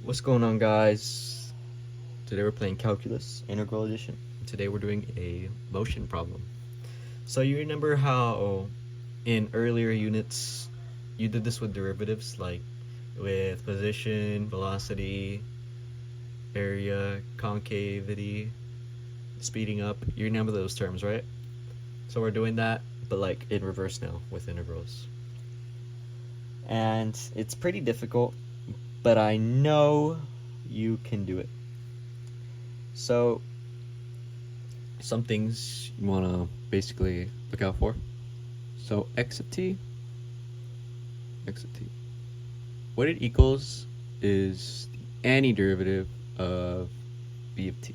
What's going on, guys? Today we're playing Calculus Integral Edition. Today we're doing a motion problem. So you remember how in earlier units you did this with derivatives, like with position, velocity, area, concavity, speeding up. You remember those terms, right? So we're doing that, but like in reverse now with integrals. And it's pretty difficult, but I know you can do it. So, some things you want to basically look out for. So, x of t, what it equals is the antiderivative of b of t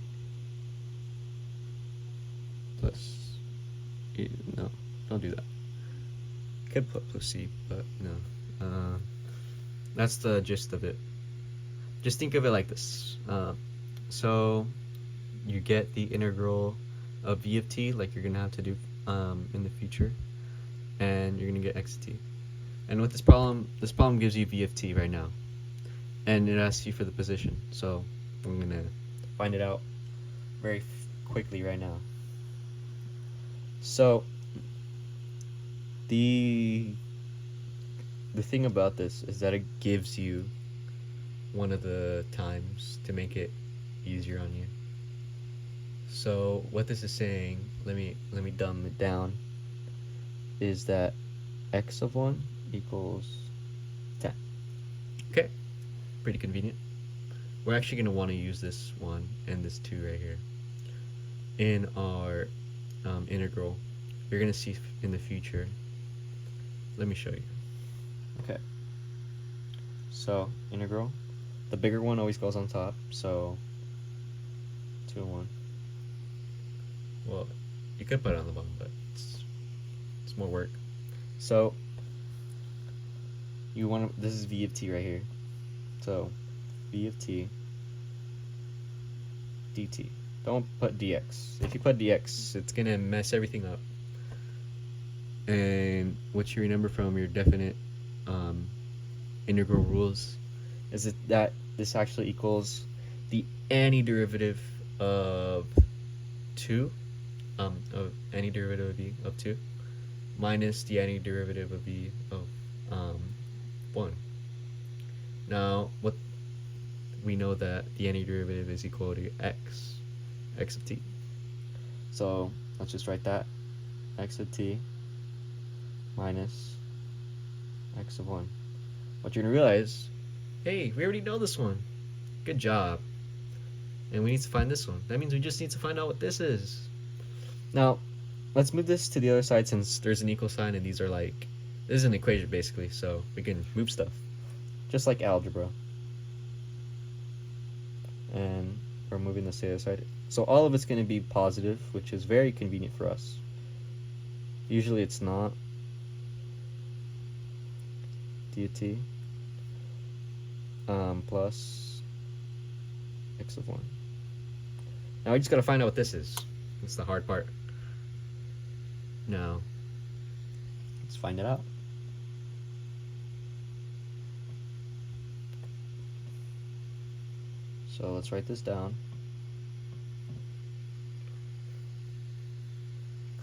plus, no, don't do that. Could put plus c, but no. That's the gist of it. Just think of it like this. So you get the integral of v of t, like you're gonna have to do in the future, and you're gonna get x of t. And with this problem gives you v of t right now, and it asks you for the position. So I'm gonna find it out very quickly right now. So the thing about this is that it gives you one of the times to make it easier on you. So what this is saying, let me dumb it down, is that x of 1 equals 10. Okay, pretty convenient. We're actually going to want to use this 1 and this 2 right here in our integral. You're going to see in the future. Let me show you. Okay, so integral, the bigger one always goes on top, so 2 and 1. Well, you could put it on the bottom, but it's more work. So you want to, this is v of t right here. So v of t dt. Don't put dx. If you put dx, it's gonna mess everything up. And what you remember from your definite integral rules is that this actually equals the antiderivative of 2, of antiderivative of v of 2 minus the antiderivative of v of 1. Now, what we know that the antiderivative is equal to x of t. So let's just write that, x of t minus x of 1. What you're going to realize, hey, we already know this one. Good job. And we need to find this one. That means we just need to find out what this is. Now, let's move this to the other side since there's an equal sign and these are like, this is an equation basically, so we can move stuff. Just like algebra. And we're moving this to the other side. So all of it's going to be positive, which is very convenient for us. Usually it's not. dt plus x of 1. Now we just got to find out what this is. That's the hard part. Now, let's find it out. So let's write this down.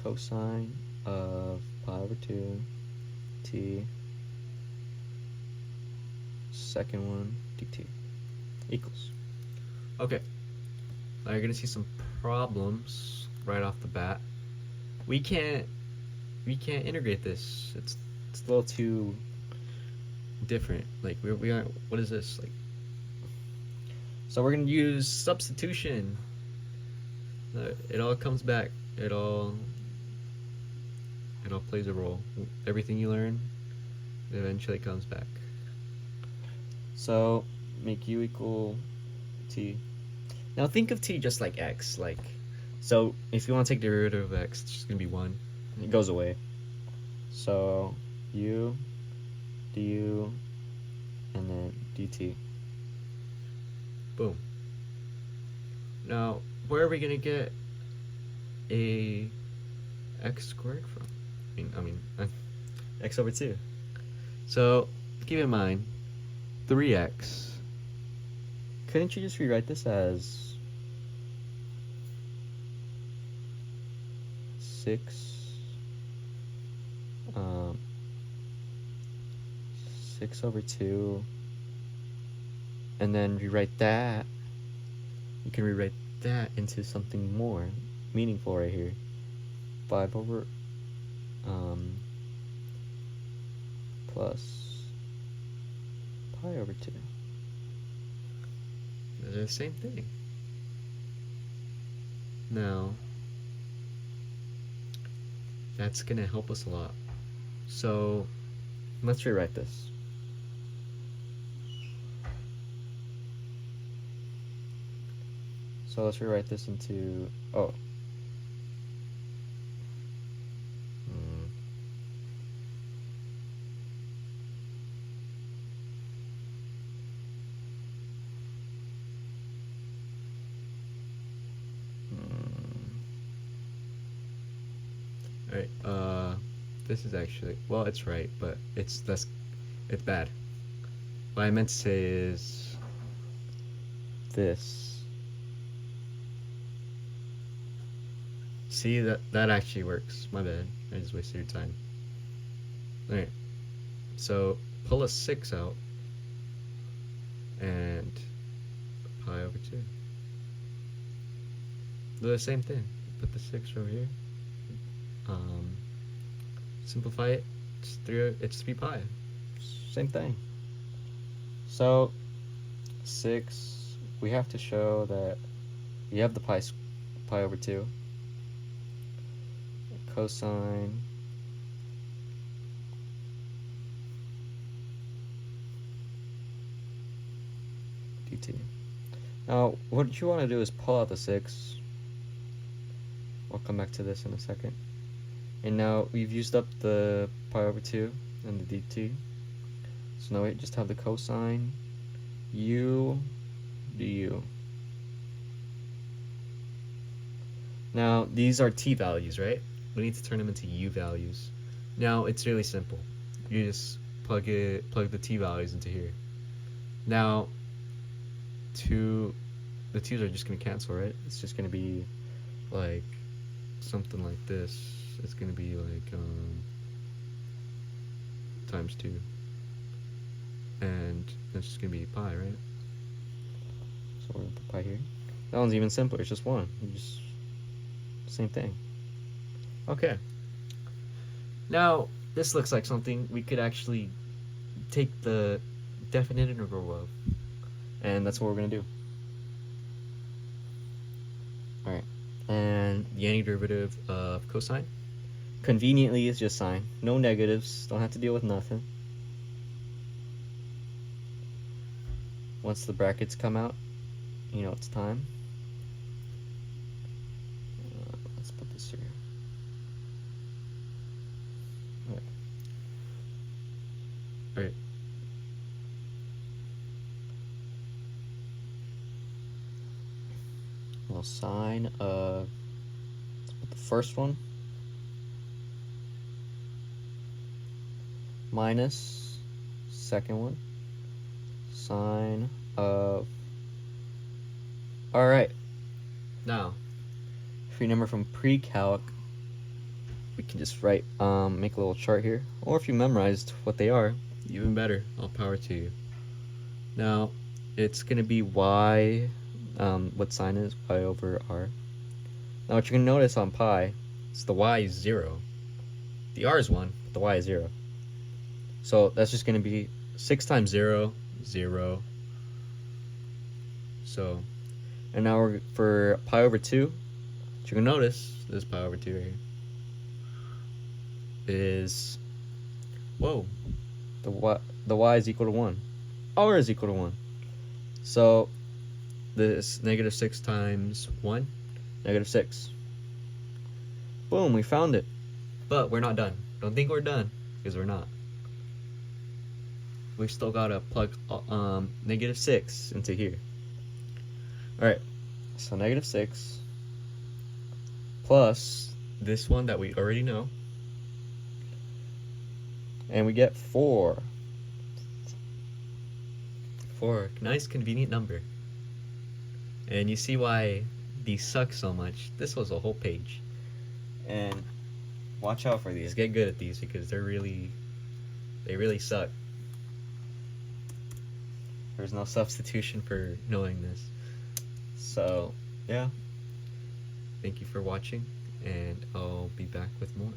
Cosine of pi over 2 t second one dt equals. Okay, now you're gonna see some problems right off the bat. We can't integrate this. It's a little too different. Like we aren't. What is this like? So we're gonna use substitution. It all comes back. It all plays a role. Everything you learn eventually comes back. So make u equal t. Now think of t just like x. Like, so if you want to take the derivative of x, it's just gonna be 1. It goes away. So u du and then dt. Boom. Now where are we gonna get a x squared from? I mean x over 2. So keep in mind 3x couldn't you just rewrite this as 6 6 over 2, and then rewrite that? You can rewrite that into something more meaningful right here. 5 over plus pi over 2. They're the same thing. Now, that's gonna help us a lot. So, let's rewrite this. So let's rewrite this into, Alright, this is actually, well, it's right, but it's bad. What I meant to say is this. See, that actually works. My bad. I just wasted your time. Alright, so pull a 6 out and pi over 2. Do the same thing. Put the 6 over here. Simplify it. It's 3 pi. Same thing. So 6, we have to show that you have the pi over 2. Cosine dt. Now, what you want to do is pull out the 6. I'll come back to this in a second. And now we've used up the pi over 2 and the dt. So now we just have the cosine u du. Now, these are t values, right? We need to turn them into u values. Now, it's really simple. You just plug the t values into here. Now, the 2's are just going to cancel, right? It's just going to be like something like this. It's going to be like times 2. And that's just going to be pi, right? So we're going to put pi here. That one's even simpler. It's just 1. Same thing. Okay. Now, this looks like something we could actually take the definite integral of. And that's what we're going to do. Alright. And the antiderivative of cosine, conveniently, is just sine. No negatives. Don't have to deal with nothing. Once the brackets come out, you know it's time. Let's put this here. Alright. Well, sine of, let's put the first one, minus second one, sine of. Alright, now if you remember from pre-calc, we can just write, make a little chart here, or if you memorized what they are, even better. All power to you. Now it's gonna be y, what sine is, y over r. Now what you're gonna notice on pi is the y is 0, the r is 1, but the y is 0. So that's just gonna be 6 times 0, 0. So, and now we're for pi over 2. What you're gonna notice, this pi over 2 right here, is, whoa, the y is equal to 1, r is equal to 1. So this negative 6 times 1, negative 6. Boom, we found it. But we're not done. Don't think we're done, because we're not. We still gotta plug negative 6 into here. Alright, so negative 6 plus this one that we already know, and we get 4. 4, nice convenient number. And you see why these suck so much. This was a whole page. And watch out for these. Get good at these because they really suck. There's no substitution for knowing this. So, yeah. Thank you for watching, and I'll be back with more.